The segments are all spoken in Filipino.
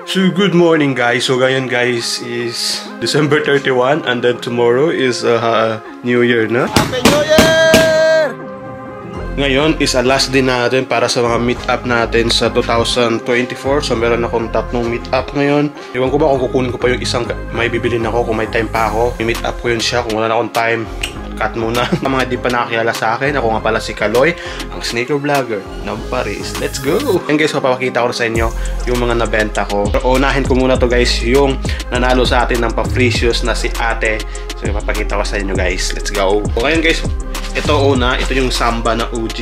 So good morning guys. So ngayon guys is December 31 and then tomorrow is New Year na. Happy New Year! Ngayon is last day natin para sa mga meet-up natin sa 2024. So meron akong 3 meet-up ngayon. Iwan ko ba kung kukunin ko pa yung isang may bibilin ako kung may time pa ako. I-meet-up ko yun siya kung wala na akong time. Cut muna. Mga di pa nakakilala sa akin, ako nga pala si Kaloy, ang sneaker vlogger ng Paris. Let's go! And guys, mapapakita ko sa inyo yung mga nabenta ko. Pero unahin ko muna to guys, yung nanalo sa atin ng pa-free shoes na si ate. So mapapakita ko sa inyo guys. Let's go! So ngayon guys, ito una, ito yung Samba na OG.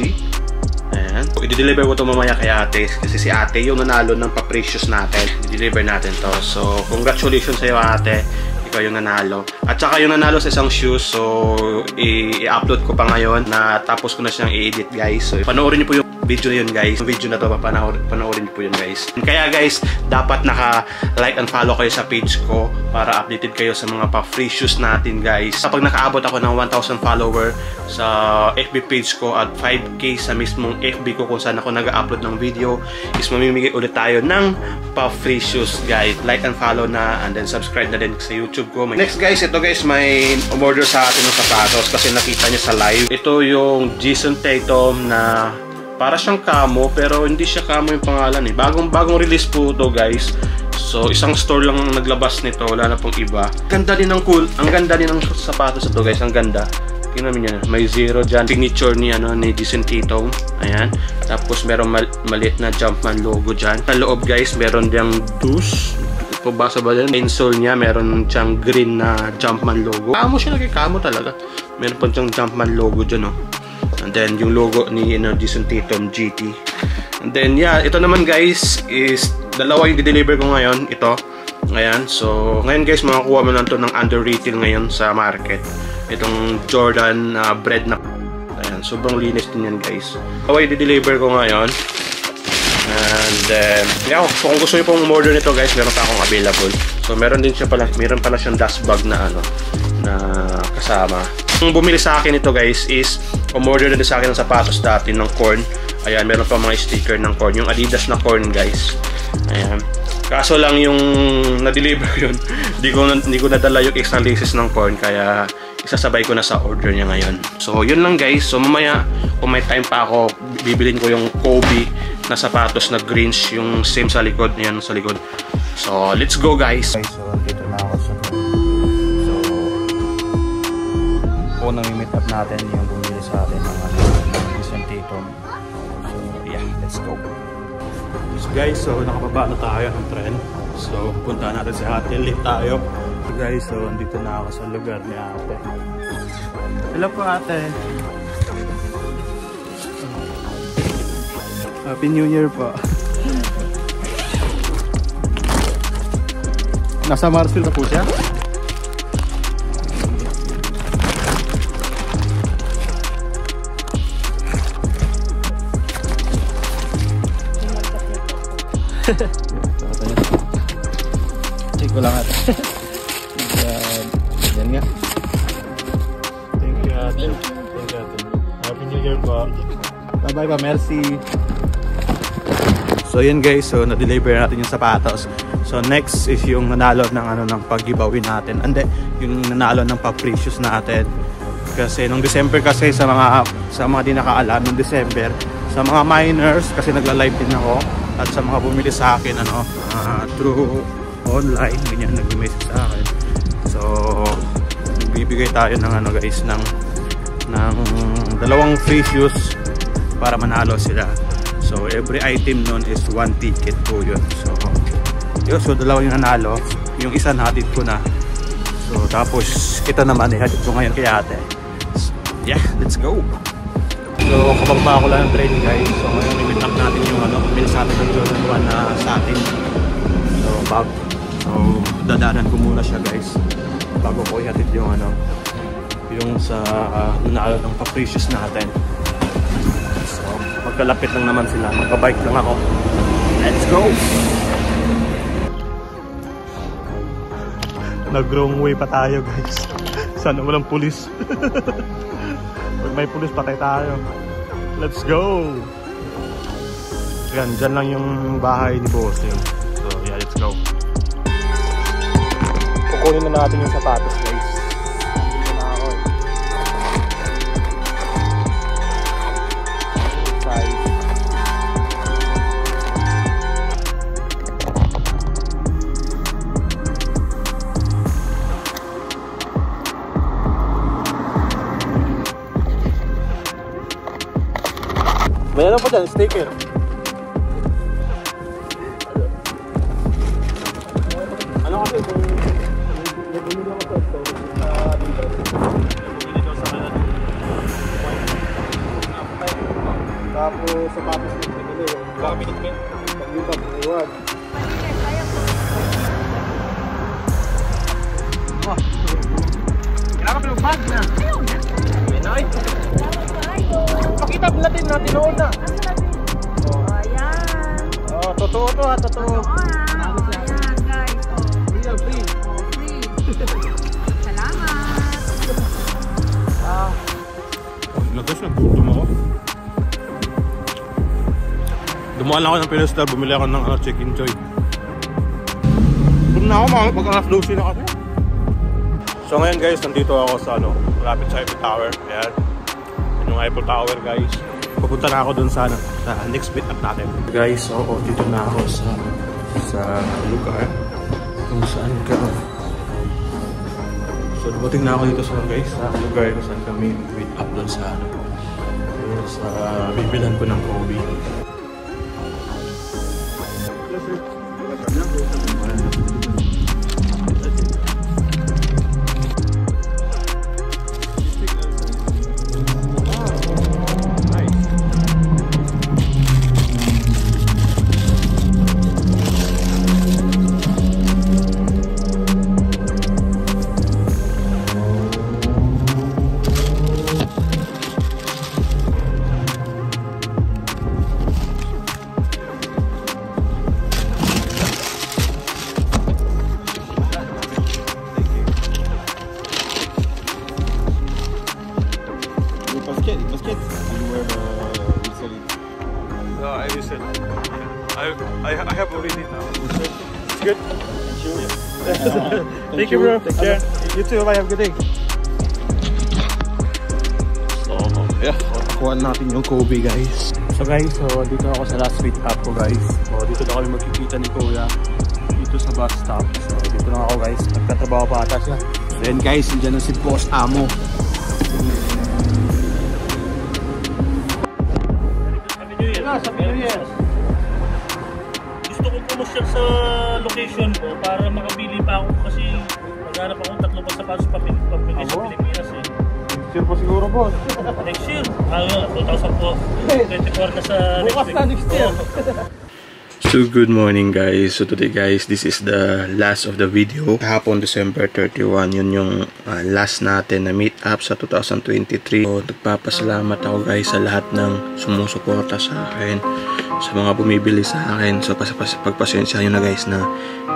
Ayan. I-deliver ko to mamaya kay ate kasi si ate yung nanalo ng pa-free shoes natin. I-deliver natin to. So congratulations sa iyo ate. Ikaw yung nanalo. At saka yung nanalo sa isang shoes, so i-upload ko pa ngayon na tapos ko na siyang i-edit guys. So panoorin niyo po yung video yun guys. Yung video na to, panoorin niyo po yun guys. Kaya guys, dapat naka-like and follow kayo sa page ko para updated kayo sa mga pa-free shoes natin guys. Kapag nakaabot ako ng 1,000 follower sa FB page ko at 5K sa mismong FB ko kung saan ako nag-upload ng video, is mamimigay ulit tayo ng pa-free shoes guys. Like and follow na and then subscribe na din sa YouTube ko. Next guys, ito guys, may umorder sa atin ng sapatos kasi nakita niya sa live. Ito yung Jason Tatum na para siyang camo pero hindi siya camo yung pangalan eh. Bagong release po to guys. So isang store lang ang naglabas nito, wala na pong iba. Ganda din ng ang ganda din ng sapatos ito guys, ang ganda. Tingnan niyo yan, may zero dyan. Signature ni Jason Tatum. Ayan. Tapos meron maliit na Jumpman logo dyan. Sa loob guys, meron diyang dus. Pabasa ba yan? Insole niya, meron siyang green na Jumpman logo. Kamo siya, nagkikamo talaga. Meron pa siyang Jumpman logo dyan, oh. And then, yung logo ni Jason Tatum GT. And then, yeah, ito naman guys, is dalawa yung di-deliver ko ngayon. Ito. Ayan. So, ngayon guys, makakuha mo lang ito ng under retail ngayon sa market. Itong Jordan bread na. Ayan. Sobrang linis din yan guys. Dalawa yung di-deliver ko ngayon. And then, yeah, so kung gusto niyo pong order nito guys, meron pa akong available. So meron din siya meron pala siyang dust bag na na kasama. Ang bumili sa akin ito guys is umorder din sa akin ng sapatos dati ng Corn. Ayan, meron pa mga sticker ng Corn, yung Adidas na Corn guys. Ayan. Kaso lang yung na-deliver yun, hindi ko nadala yung extra laces ng Corn, kaya isasabay ko na sa order niya ngayon. So yun lang guys. So mamaya kung may time pa ako, bibilin ko yung Kobe na sapatos na greens, yung same sa likod, yan sa likod. So let's go guys. So dito na ako sa unang i-meet up natin yung bumili sa atin ng Jason Tatum. So yeah, let's go. So guys, so nakababa na tayo ng tren. So punta natin si ate, late tayo. So guys, so andito na ako sa lugar ni ate. Hello po ate. Happy New Year po. Nasa Marsville na po siya? Check ko lang ate. Yan nga. Thank you ate. Thank you ate. Happy New Year po. Bye bye pa, merci. So yan guys, so na-deliver natin yung sapatos. So next is yung nanalo ng pag-giveaway natin. And then yung nanalo ng pa-free shoes natin. Kasi nung December kasi sa mga di nakaalam nung December, sa mga minors kasi nagla-live din ako at sa mga bumili sa akin through online, ganyan nag-message sa akin. So nagbibigay tayo ng guys ng 2 free shoes para manalo sila. So every item nun is 1 ticket po yun. So yun, so 2 yung nanalo. Yung isa natin ko na. So tapos ito naman ihatid ko ngayon kay ate. So, yeah, let's go. So kapag pa ako lang ng train guys, so ngayon i-meet up natin yung bumili sa atin ng Jordan 1 na sa atin. So bag. So dadaanan ko muna siya guys bago ko ihatid yung yung sa nanalo ng pa-free shoes natin. So magkalapit lang naman sila, magka-bike lang ako. Let's go! Nag-wrong way pa tayo guys. Sana walang pulis. Pag may pulis, patay tayo. Let's go! Yan, dyan lang yung bahay ni Boss. So yeah, let's go. kukunin na natin yung sapatos guys. Dito na ako eh. Size. Mayroon pa dyan, sticker. Ano kasi kung nabumili ako sa store dito, nabumili daw sa kanan. Tapos sapatos ng pinili, gamit mo pag-ibag, iwan. Kailangan pa yung bag na. Ay, pakita natin na tinood na. Oh, ayan. Oh, totoo to ha, totoo. Ayan, guys. Oh, Free. free. Salamat. Nagas, nagutom ako. Dumaan lang ako ng Pinostar, bumili ako ng chicken choy. Doon na ako mga pag-alas 12 na kasi. So ngayon guys, nandito ako sa malapit sa Eiffel Tower. Ayan. Yung Eiffel Tower guys. Pupunta na ako dun sa next meet up natin. Guys, dito na ako sa lugar kung saan ka. So dumating na ako dito sa lugar kung saan kami meet up dun sa bibilan ko ng Kobe. Basket. You wear resell it. No, I resell. I have already now. It's good. Thank you, bro. Take care. You too. Bye. Have a good day. So, yeah. Nakuha natin yung Kobe, guys. So, guys, dito ako sa last meet up ko, guys. So, dito na kami magkikita ni Kuya. Dito sa bus stop. So, dito na ako, guys. Nagtatrabaho pa ata siya. Then, guys, nandiyan na si Boss Amo. Happy New Year! Gusto ko pumasyal sa location ko para makabili pa ako kasi maghanap ako 3 pa sapatos pabili sa Pilipinas eh. Sure po siguro, boss. Next year, 2024 na sa bukas na next year. So good morning guys. So today guys, this is the last of the video. Kahapon December 31, yun yung last natin na meet up sa 2023. So nagpapasalamat ako guys sa lahat ng sumusuporta sa akin, sa mga bumibili sa akin. So pagpasensya nyo na guys na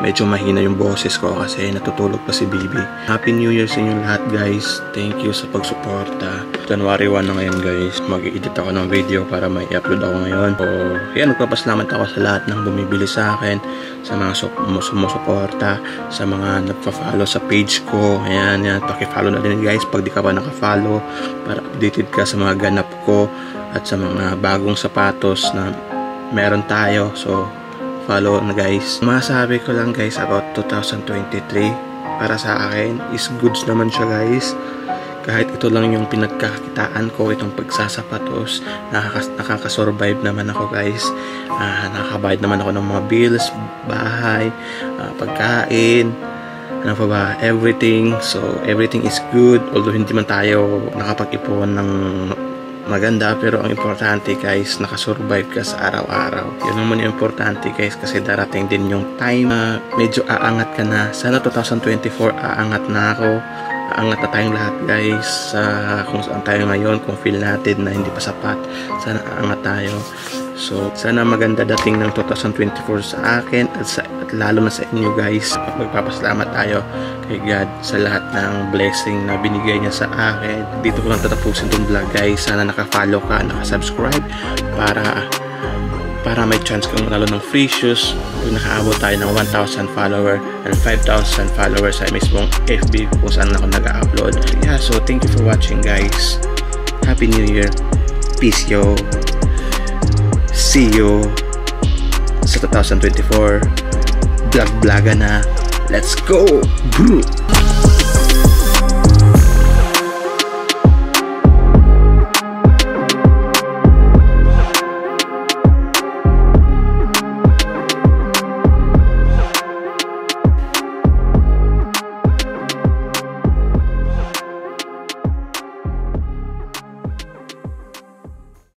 medyo mahina yung boses ko kasi natutulog pa si Bibi. Happy New Year sa inyo lahat guys. Thank you sa pagsuporta. January 1 na ngayon guys. Mag-i-edit ako ng video para may i-upload ako ngayon. So yan, nagpapasalamat ako sa lahat ng bumibili sa akin, sa mga sumusuporta, sa mga nagpa-follow sa page ko. Ayan, paki-follow na din guys pag di ka pa naka-follow para updated ka sa mga ganap ko at sa mga bagong sapatos na meron tayo. So follow na guys. Masabi ko lang guys about 2023 para sa akin is goods naman siya guys. Kahit ito lang yung pinagkakitaan ko, itong pagsasapatos, nakakasurvive naman ako guys. Nakakabayad naman ako ng mga bills, bahay, pagkain, ano pa ba, everything. So everything is good. Although hindi man tayo nakapag-ipon ng maganda, pero ang importante guys, nakasurvive ka sa araw-araw. Yun naman yung importante guys, kasi darating din yung time na medyo aangat ka na. Sana 2024 aangat na ako, aangat na tayong lahat guys sa kung saan tayo ngayon. Kung feel natin na hindi pa sapat, sana aangat tayo. So sana maganda dating ng 2024 sa akin at lalo na sa inyo guys. Magpapasalamat tayo kay God sa lahat ng blessing na binigay niya sa akin. Dito ko lang tatapusin itong vlog guys. Sana naka-follow ka, naka-subscribe para para may chance kang manalo ng free shoes kung nakaabot tayo ng 1,000 follower and 5,000 followers sa mismong FB kung saan ako nag-upload. Yeah, so thank you for watching, guys. Happy New Year. Peace, yo. See you sa 2024. Vlog-vloga na. Let's go! Bro!